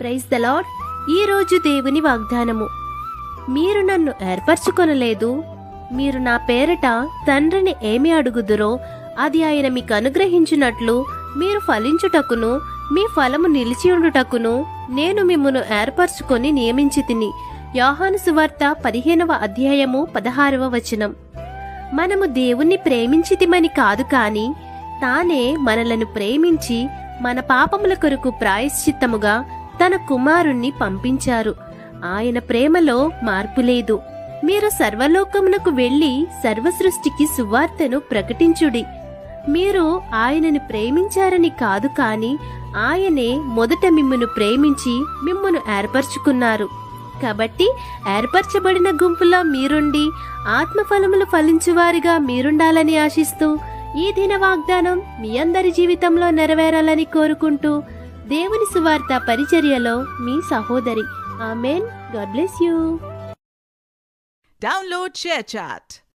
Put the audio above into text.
Praise the lord. ఈరోజు దేవుని వాగ్దానము. మీరు నన్ను ఏర్పరచుకొనలేదు, మీరు నా పేరట తండ్రిని ఏమి అడుగుదురో అది ఆయన మీకు అనుగ్రహించినట్లు మీరు ఫలించుటకును మీ ఫలము నిలిచియుండుటకును నేను మిమ్మును ఏర్పరచుకొని నియమించితిని. యోహాను సువార్త 15వ అధ్యాయము 16వ వచనం. మనము దేవుణ్ణి ప్రేమించితిమని కాదు కాని తానే మనలను ప్రేమించి మన పాపముల కొరకు ప్రాయశ్చిత్తముగా తన కుమారుణ్ణి పంపించారు. ఆయన ప్రేమలో మార్పు లేదు. మీరు సర్వలోకమునకు వెళ్లి సర్వసృష్టికి సువార్తను ప్రకటించుడి. మీరు ఆయనను ప్రేమించారని కాదు కాని ఆయనే మొదట మిమ్మును ప్రేమించి మిమ్మును ఏర్పరచుకున్నారు. కాబట్టి ఏర్పరచబడిన గుంపులో మీరుండి ఆత్మఫలములు ఫలించువారిగా మీరుండాలని ఆశిస్తూ ఈ దిన వాగ్దానం మీ అందరి జీవితంలో నెరవేరాలని కోరుకుంటూ దేవుని సువార్త పరిచర్యలో మీ సహోదరి. Amen. God bless you. Download ShareChat.